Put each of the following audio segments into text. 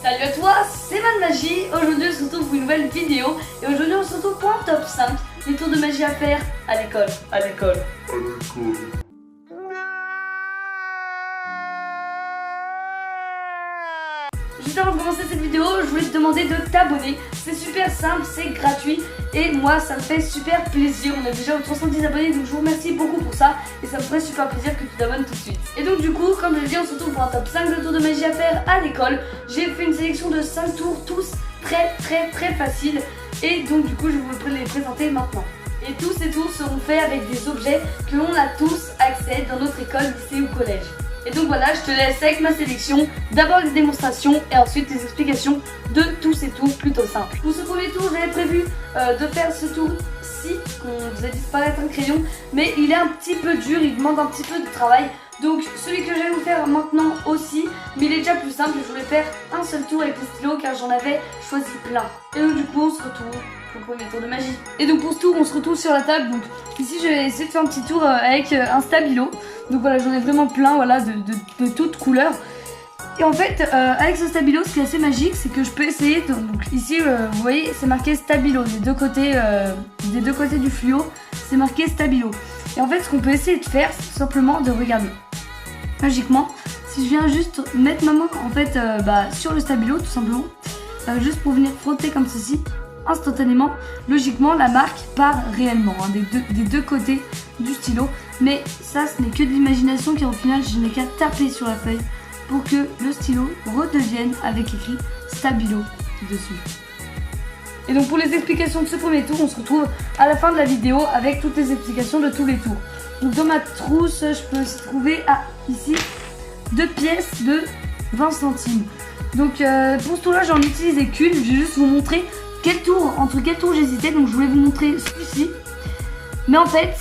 Salut à toi, c'est Magie. Aujourd'hui on se retrouve pour une nouvelle vidéo. Et aujourd'hui on se retrouve pour un top 5 des tours de magie à faire à l'école. Juste avant de commencer cette vidéo, je voulais te demander de t'abonner. C'est super simple, c'est gratuit et moi ça me fait super plaisir. On a déjà aux 310 abonnés, donc je vous remercie beaucoup pour ça. Et ça me ferait super plaisir que tu t'abonnes tout de suite. Et donc du coup, comme je l'ai dit, on se retrouve pour un top 5 de tours de magie à faire à l'école. J'ai fait une sélection de 5 tours, tous très faciles. Et donc du coup, je vais vous les présenter maintenant. Et tous ces tours seront faits avec des objets que l'on a tous accès dans notre école, lycée ou collège. Et donc voilà, je te laisse avec ma sélection, d'abord les démonstrations et ensuite les explications de tous ces tours plutôt simples. Pour ce premier tour, j'avais prévu de faire ce tour-ci, qu'on faisait disparaître un crayon, mais il est un petit peu dur, il demande un petit peu de travail. Donc celui que je vais vous faire maintenant aussi, mais il est déjà plus simple, je voulais faire un seul tour avec les stylos car j'en avais choisi plein. Et donc du coup, on se retrouve pour le premier tour de magie. Et donc pour ce tour, on se retrouve sur la table. Donc ici, je vais essayer de faire un petit tour avec un stabilo. Donc voilà, j'en ai vraiment plein, voilà, de toutes couleurs. Et en fait, avec ce stabilo, ce qui est assez magique, c'est que je peux essayer. Donc ici, vous voyez, c'est marqué stabilo des deux côtés du fluo. C'est marqué stabilo. Et en fait, ce qu'on peut essayer de faire, c'est tout simplement de regarder. Magiquement, si je viens juste mettre ma main en fait sur le stabilo, tout simplement, juste pour venir frotter comme ceci, instantanément, logiquement, la marque part réellement des deux côtés du stylo. Mais ça, ce n'est que de l'imagination car au final, je n'ai qu'à taper sur la feuille pour que le stylo redevienne avec écrit stabilo dessus. Et donc pour les explications de ce premier tour, on se retrouve à la fin de la vidéo avec toutes les explications de tous les tours. Donc dans ma trousse, je peux aussi trouver ici 2 pièces de 20 centimes. Donc pour ce tour là, j'en utilisais qu'une. Je vais juste vous montrer entre quel tour j'hésitais. Donc je voulais vous montrer celui-ci. Mais en fait,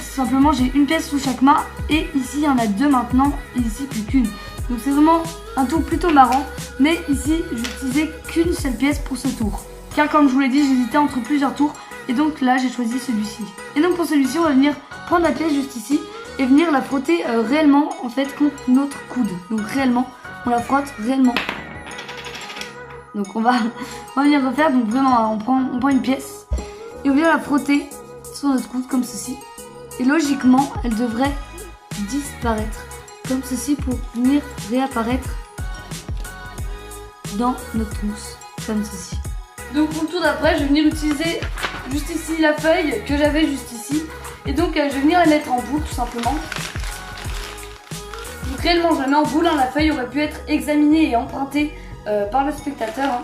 simplement j'ai une pièce sous chaque main. Et ici il y en a 2 maintenant. Et ici plus qu'une. Donc c'est vraiment un tour plutôt marrant. Mais ici j'utilisais qu'une seule pièce pour ce tour. Car comme je vous l'ai dit, j'hésitais entre plusieurs tours. Et donc là j'ai choisi celui-ci. Et donc pour celui-ci, on va venir prendre la pièce juste ici. Et venir la frotter réellement en fait contre notre coude. Donc réellement, on la frotte réellement. Donc on va venir refaire. Donc vraiment, on prend une pièce. Et on vient la frotter sur notre coude comme ceci. Et logiquement, elle devrait disparaître comme ceci pour venir réapparaître dans notre trousse comme ceci. Donc pour le tour d'après, je vais venir utiliser juste ici la feuille que j'avais juste ici. Et donc je vais venir la mettre en boule tout simplement. Donc réellement je la mets en boule, la feuille aurait pu être examinée et empruntée par le spectateur.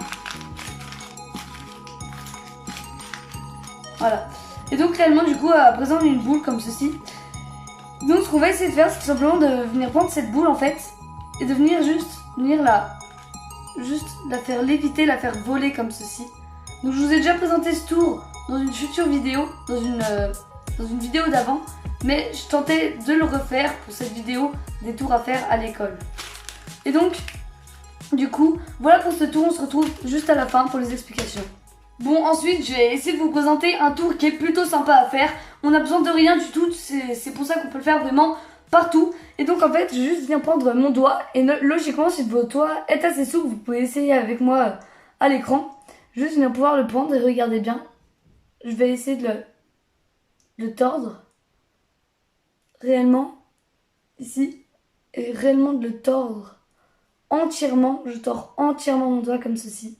Voilà. Et donc réellement du coup à présent on a une boule comme ceci. Donc ce qu'on va essayer de faire, c'est tout simplement de venir prendre cette boule en fait. Et de venir la faire léviter, la faire voler comme ceci. Donc je vous ai déjà présenté ce tour dans une future vidéo, dans une vidéo d'avant. Mais je tentais de le refaire pour cette vidéo des tours à faire à l'école. Et donc, du coup, voilà pour ce tour, on se retrouve juste à la fin pour les explications. Bon, ensuite, je vais essayer de vous présenter un tour qui est plutôt sympa à faire. On n'a besoin de rien du tout, c'est pour ça qu'on peut le faire vraiment partout. Et donc en fait, je vais juste venir prendre mon doigt. Et logiquement, si votre doigt est assez souple, vous pouvez essayer avec moi à l'écran. Juste venir pouvoir le prendre et regardez bien. Je vais essayer de le tordre. Réellement, ici, et réellement de le tordre entièrement. Je tords entièrement mon doigt comme ceci.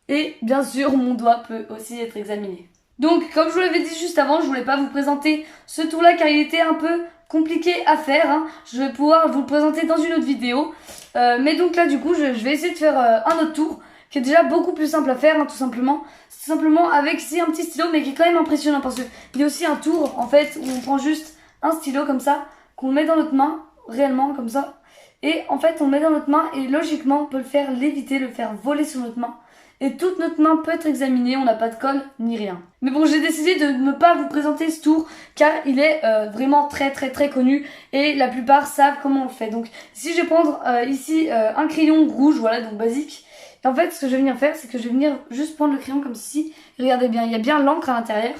Et bien sûr, mon doigt peut aussi être examiné. Donc, comme je vous l'avais dit juste avant, je voulais pas vous présenter ce tour-là car il était un peu compliqué à faire. Je vais pouvoir vous le présenter dans une autre vidéo. Mais donc là, du coup, je vais essayer de faire un autre tour qui est déjà beaucoup plus simple à faire, tout simplement. C'est simplement avec ici un petit stylo, mais qui est quand même impressionnant parce qu'il y a aussi un tour, en fait, où on prend juste un stylo comme ça, qu'on met dans notre main, réellement comme ça. Et en fait, on le met dans notre main et logiquement, on peut le faire léviter, le faire voler sur notre main. Et toute notre main peut être examinée, on n'a pas de colle ni rien. Mais bon, j'ai décidé de ne pas vous présenter ce tour car il est vraiment très connu et la plupart savent comment on le fait. Donc ici, je vais prendre ici un crayon rouge, voilà, donc basique. Et en fait, ce que je vais venir faire, c'est que je vais venir juste prendre le crayon comme ceci. Et regardez bien, il y a bien l'encre à l'intérieur.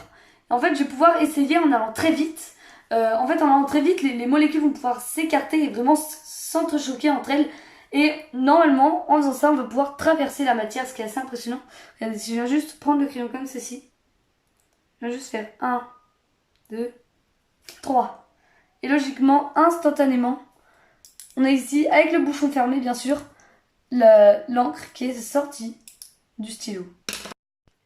Et en fait, je vais pouvoir essayer en allant très vite. En allant très vite, les molécules vont pouvoir s'écarter et vraiment s'entrechoquer entre elles. Et normalement, en faisant ça, on va pouvoir traverser la matière, ce qui est assez impressionnant. Regardez, si je viens juste prendre le crayon comme ceci, je viens juste faire 1, 2, 3. Et logiquement, instantanément, on a ici, avec le bouchon fermé bien sûr, l'encre qui est sortie du stylo.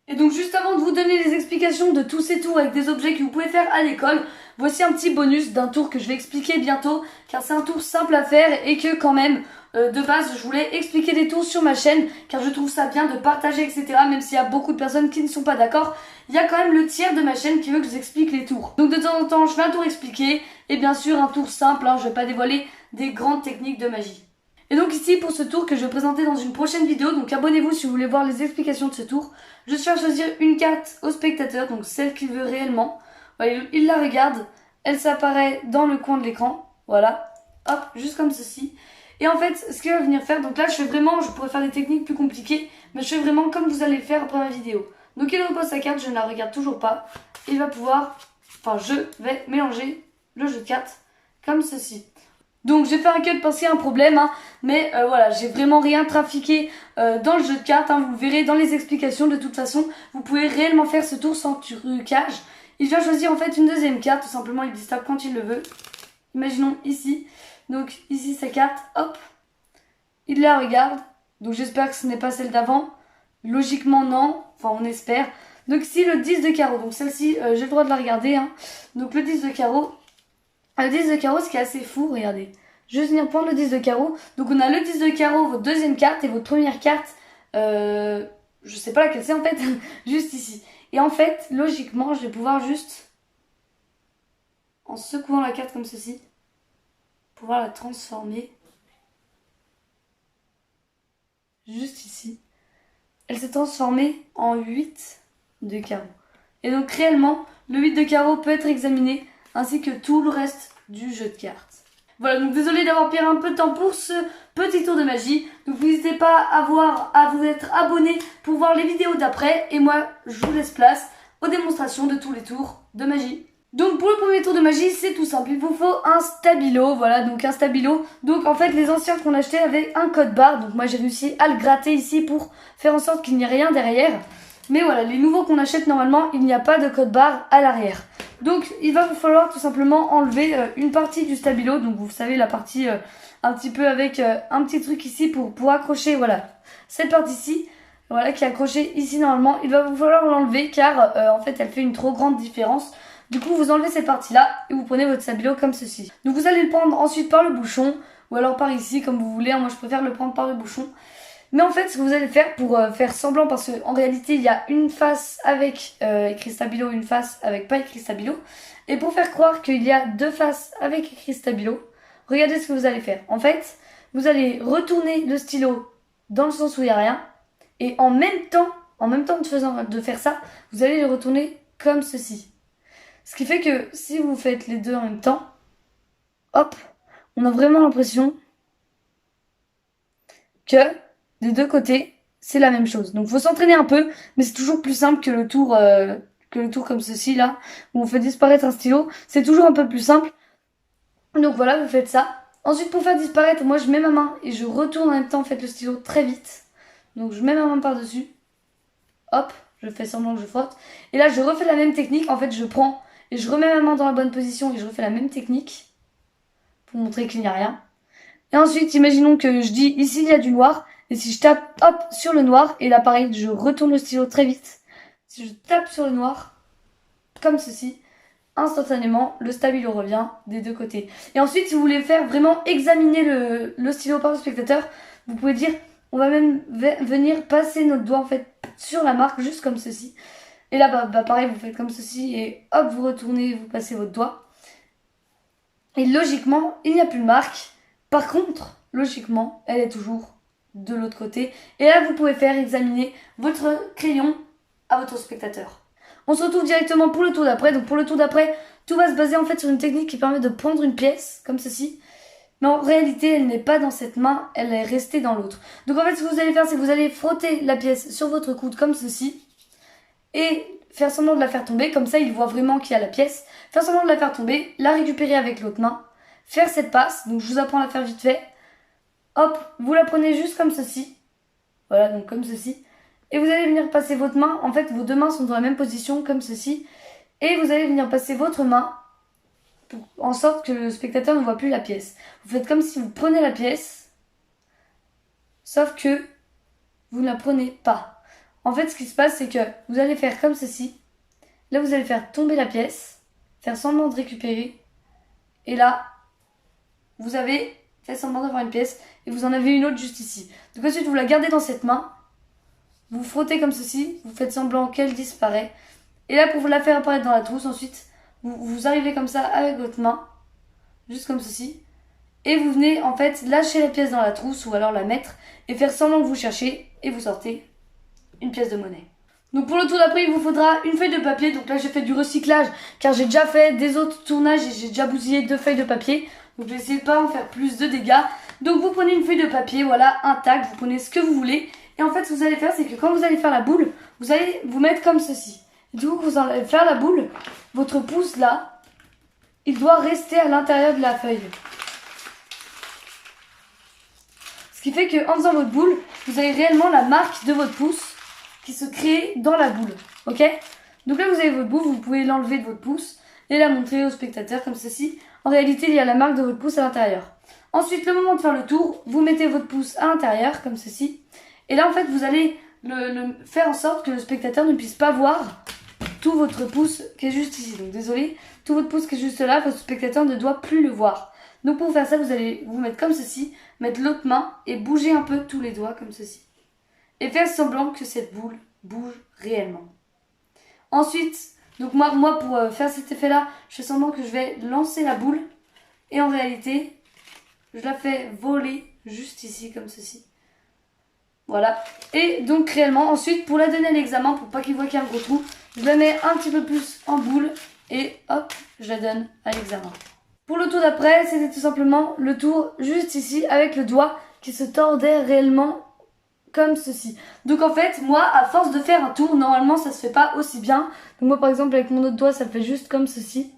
Et donc juste avant de vous donner les explications de tous ces tours avec des objets que vous pouvez faire à l'école, voici un petit bonus d'un tour que je vais expliquer bientôt, car c'est un tour simple à faire et que quand même, de base, je voulais expliquer des tours sur ma chaîne, car je trouve ça bien de partager, etc. Même s'il y a beaucoup de personnes qui ne sont pas d'accord, il y a quand même le tiers de ma chaîne qui veut que je vous explique les tours. Donc de temps en temps, je fais un tour expliqué, et bien sûr un tour simple, hein, je vais pas dévoiler des grandes techniques de magie. Et donc ici pour ce tour que je vais présenter dans une prochaine vidéo, donc abonnez-vous si vous voulez voir les explications de ce tour. Je suis à choisir une carte au spectateur, donc celle qu'il veut réellement. Voilà, il la regarde, elle s'apparaît dans le coin de l'écran, voilà, hop, juste comme ceci. Et en fait, ce qu'il va venir faire, donc là je fais vraiment, je pourrais faire des techniques plus compliquées, mais je fais vraiment comme vous allez le faire après ma vidéo. Donc il repose sa carte, je ne la regarde toujours pas, il va pouvoir, je vais mélanger le jeu de cartes comme ceci. Donc j'ai fait un cut parce qu'il y a un problème, hein, mais voilà, j'ai vraiment rien trafiqué dans le jeu de cartes, hein, vous le verrez dans les explications. De toute façon, vous pouvez réellement faire ce tour sans trucage. Il va choisir en fait une deuxième carte, tout simplement il déstape quand il le veut. Imaginons ici, donc ici sa carte, hop, il la regarde, donc j'espère que ce n'est pas celle d'avant, logiquement non, enfin on espère. Donc ici le 10 de carreau, donc celle-ci j'ai le droit de la regarder, hein. Donc le 10 de carreau. Le 10 de carreau, ce qui est assez fou, regardez. Je vais venir prendre le 10 de carreau. Donc on a le 10 de carreau, votre deuxième carte et votre première carte. Je sais pas laquelle c'est en fait, juste ici. Et en fait, logiquement, je vais pouvoir juste, en secouant la carte comme ceci, pouvoir la transformer. Juste ici. Elle s'est transformée en 8 de carreau. Et donc réellement, le 8 de carreau peut être examiné, ainsi que tout le reste du jeu de cartes. Voilà, donc désolé d'avoir perdu un peu de temps pour ce petit tour de magie. Donc n'hésitez pas à vous être abonné pour voir les vidéos d'après. Et moi, je vous laisse place aux démonstrations de tous les tours de magie. Donc pour le premier tour de magie, c'est tout simple. Il vous faut un stabilo, voilà, donc un stabilo. Donc en fait, les anciens qu'on achetait avaient un code barre. Donc moi, j'ai réussi à le gratter ici pour faire en sorte qu'il n'y ait rien derrière. Mais voilà, les nouveaux qu'on achète normalement, il n'y a pas de code barre à l'arrière. Donc il va vous falloir tout simplement enlever une partie du stabilo. Donc vous savez la partie un petit peu avec un petit truc ici pour accrocher, voilà, cette partie-ci, voilà, qui est accrochée ici normalement. Il va vous falloir l'enlever car en fait elle fait une trop grande différence. Du coup vous enlevez cette partie-là et vous prenez votre stabilo comme ceci. Donc vous allez le prendre ensuite par le bouchon ou alors par ici comme vous voulez. Moi je préfère le prendre par le bouchon. Mais en fait, ce que vous allez faire pour faire semblant, parce qu'en réalité, il y a une face avec écrit stabilo, une face avec pas écrit stabilo. Et pour faire croire qu'il y a deux faces avec écrit stabilo, regardez ce que vous allez faire. En fait, vous allez retourner le stylo dans le sens où il n'y a rien. Et en même temps de faire ça, vous allez le retourner comme ceci. Ce qui fait que si vous faites les deux en même temps, hop, on a vraiment l'impression que des deux côtés, c'est la même chose. Donc faut s'entraîner un peu, mais c'est toujours plus simple que le tour comme ceci là, où on fait disparaître un stylo. C'est toujours un peu plus simple. Donc voilà, vous faites ça. Ensuite pour faire disparaître, moi je mets ma main et je retourne en même temps en fait le stylo très vite. Donc je mets ma main par-dessus. Hop, je fais semblant que je frotte. Et là je refais la même technique. En fait je prends et je remets ma main dans la bonne position et je refais la même technique. Pour montrer qu'il n'y a rien. Et ensuite, imaginons que je dis ici il y a du noir. Et si je tape, hop, sur le noir, et là pareil, je retourne le stylo très vite. Si je tape sur le noir, comme ceci, instantanément, le stabilo revient des deux côtés. Et ensuite, si vous voulez faire vraiment examiner le stylo par le spectateur, vous pouvez dire, on va même venir passer notre doigt en fait sur la marque, juste comme ceci. Et là, bah pareil, vous faites comme ceci, et hop, vous retournez, vous passez votre doigt. Et logiquement, il n'y a plus de marque. Par contre, logiquement, elle est toujours de l'autre côté. Et là, vous pouvez faire examiner votre crayon à votre spectateur. On se retrouve directement pour le tour d'après. Donc pour le tour d'après, tout va se baser en fait sur une technique qui permet de prendre une pièce, comme ceci. Mais en réalité, elle n'est pas dans cette main, elle est restée dans l'autre. Donc en fait, ce que vous allez faire, c'est que vous allez frotter la pièce sur votre coude, comme ceci. Et faire semblant de la faire tomber, comme ça, il voit vraiment qu'il y a la pièce. Faire semblant de la faire tomber, la récupérer avec l'autre main. Faire cette passe, donc je vous apprends à la faire vite fait. hop, vous la prenez juste comme ceci. Voilà, donc comme ceci. Et vous allez venir passer votre main, en fait vos deux mains sont dans la même position, comme ceci. Et vous allez venir passer votre main en sorte que le spectateur ne voit plus la pièce. Vous faites comme si vous prenez la pièce, sauf que vous ne la prenez pas. En fait, ce qui se passe, c'est que vous allez faire comme ceci. Là, vous allez faire tomber la pièce, faire semblant de récupérer. Et là, vous avez fait semblant d'avoir une pièce et vous en avez une autre juste ici. Donc ensuite, vous la gardez dans cette main. Vous frottez comme ceci, vous faites semblant qu'elle disparaît. Et là, pour vous la faire apparaître dans la trousse, ensuite, vous arrivez comme ça avec votre main, juste comme ceci. Et vous venez en fait lâcher la pièce dans la trousse ou alors la mettre et faire semblant que vous cherchez et vous sortez une pièce de monnaie. Donc pour le tour d'après, il vous faudra une feuille de papier. Donc là, j'ai fait du recyclage car j'ai déjà fait des autres tournages et j'ai déjà bousillé 2 feuilles de papier. Donc je vais essayer de pas en faire plus de dégâts. Donc vous prenez une feuille de papier, voilà, intacte, vous prenez ce que vous voulez. Et en fait, ce que vous allez faire, c'est que quand vous allez faire la boule, vous allez vous mettre comme ceci. Et du coup, vous allez faire la boule, votre pouce là, il doit rester à l'intérieur de la feuille. Ce qui fait qu'en faisant votre boule, vous avez réellement la marque de votre pouce qui se crée dans la boule. Ok? Donc là, vous avez votre boule, vous pouvez l'enlever de votre pouce et la montrer au spectateur comme ceci. En réalité, il y a la marque de votre pouce à l'intérieur. Ensuite, le moment de faire le tour, vous mettez votre pouce à l'intérieur comme ceci. Et là, en fait, vous allez le faire en sorte que le spectateur ne puisse pas voir tout votre pouce qui est juste ici. Donc désolé, tout votre pouce qui est juste là, votre spectateur ne doit plus le voir. Donc pour faire ça, vous allez vous mettre comme ceci, mettre l'autre main et bouger un peu tous les doigts comme ceci. Et faire semblant que cette boule bouge réellement. Ensuite, donc moi pour faire cet effet-là, je fais semblant que je vais lancer la boule. Et en réalité, je la fais voler juste ici comme ceci. Voilà. Et donc réellement, ensuite, pour la donner à l'examen, pour pas qu'il voit qu'il y a un gros trou, je la mets un petit peu plus en boule et hop, je la donne à l'examen. Pour le tour d'après, c'était tout simplement le tour juste ici avec le doigt qui se tordait réellement comme ceci. Donc en fait, moi, à force de faire un tour, normalement, ça se fait pas aussi bien. Donc moi, par exemple, avec mon autre doigt, ça fait juste comme ceci.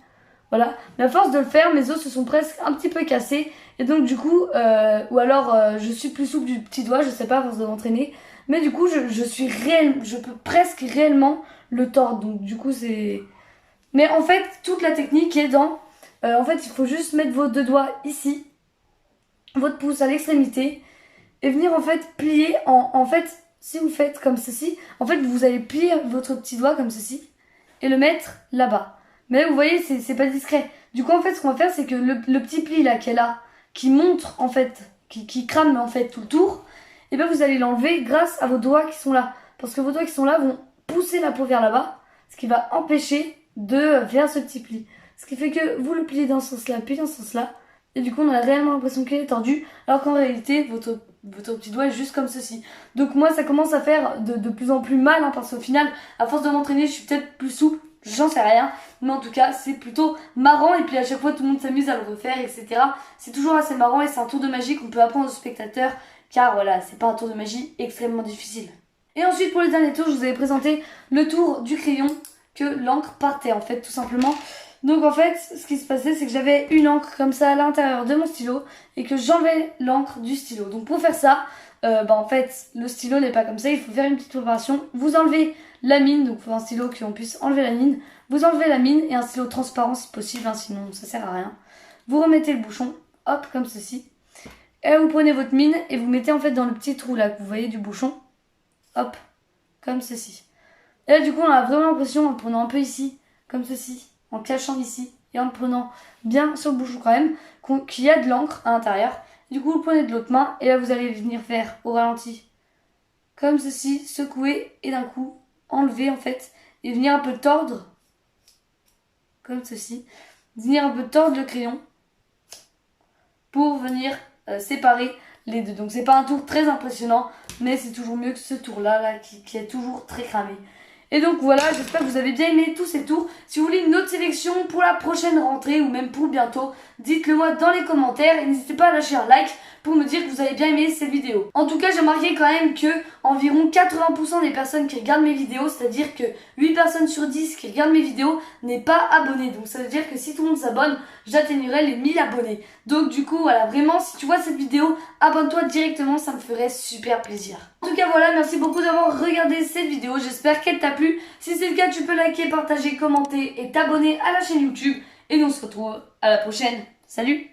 Voilà. Mais à force de le faire, mes os se sont presque un petit peu cassés. Et donc du coup, ou alors je suis plus souple du petit doigt, je sais pas, à force de m'entraîner. Mais du coup, je peux presque réellement le tordre. Donc du coup, c'est... Mais en fait, toute la technique est dans... en fait, il faut juste mettre vos deux doigts ici. Votre pouce à l'extrémité. Et venir en fait plier en fait, si vous faites comme ceci, en fait, vous allez plier votre petit doigt comme ceci. Et le mettre là-bas. Mais là, vous voyez, c'est pas discret. Du coup, en fait, ce qu'on va faire, c'est que le petit pli là qui est là, qui montre en fait, qui crame en fait tout le tour, et bien vous allez l'enlever grâce à vos doigts qui sont là. Parce que vos doigts qui sont là vont pousser la peau vers là-bas, ce qui va empêcher de faire ce petit pli. Ce qui fait que vous le pliez dans ce sens-là, puis dans ce sens-là, et du coup on a réellement l'impression qu'il est tordu, alors qu'en réalité votre petit doigt est juste comme ceci. Donc moi ça commence à faire de plus en plus mal, hein, parce qu'au final, à force de m'entraîner, je suis peut-être plus souple. J'en sais rien, mais en tout cas c'est plutôt marrant et puis à chaque fois tout le monde s'amuse à le refaire, etc. C'est toujours assez marrant et c'est un tour de magie qu'on peut apprendre aux spectateurs car voilà, c'est pas un tour de magie extrêmement difficile. Et ensuite pour le dernier tour, je vous avais présenté le tour du crayon que l'encre partait en fait tout simplement. Donc en fait ce qui se passait c'est que j'avais une encre comme ça à l'intérieur de mon stylo et que j'enlevais l'encre du stylo. Donc pour faire ça, en fait le stylo n'est pas comme ça, il faut faire une petite préparation. Vous enlevez la mine, donc il faut un stylo qu'on puisse enlever la mine. Vous enlevez la mine et un stylo transparent si possible, hein, sinon ça sert à rien. Vous remettez le bouchon, hop, comme ceci. Et là, vous prenez votre mine et vous mettez en fait dans le petit trou là que vous voyez du bouchon. Hop, comme ceci. Et là du coup on a vraiment l'impression en le prenant un peu ici, comme ceci, en cachant ici et en le prenant bien sur le bouchon quand même, qu'il y a de l'encre à l'intérieur. Du coup vous le prenez de l'autre main et là vous allez venir faire au ralenti, comme ceci, secouer et d'un coup enlever en fait et venir un peu tordre comme ceci, venir un peu tordre le crayon pour venir séparer les deux. Donc c'est pas un tour très impressionnant, mais c'est toujours mieux que ce tour là qui est toujours très cramé. Et donc voilà, j'espère que vous avez bien aimé tous ces tours. Si vous voulez une autre sélection pour la prochaine rentrée ou même pour bientôt, dites-le moi dans les commentaires et n'hésitez pas à lâcher un like pour me dire que vous avez bien aimé cette vidéo. En tout cas, j'ai remarqué quand même que environ 80% des personnes qui regardent mes vidéos, c'est-à-dire que 8 personnes sur 10 qui regardent mes vidéos n'est pas abonné. Donc ça veut dire que si tout le monde s'abonne, j'atteignerai les 1000 abonnés. Donc du coup, voilà, vraiment, si tu vois cette vidéo, abonne-toi directement, ça me ferait super plaisir. En tout cas, voilà, merci beaucoup d'avoir regardé cette vidéo. J'espère qu'elle t'a plu. Si c'est le cas, tu peux liker, partager, commenter et t'abonner à la chaîne YouTube. Et nous on se retrouve à la prochaine. Salut!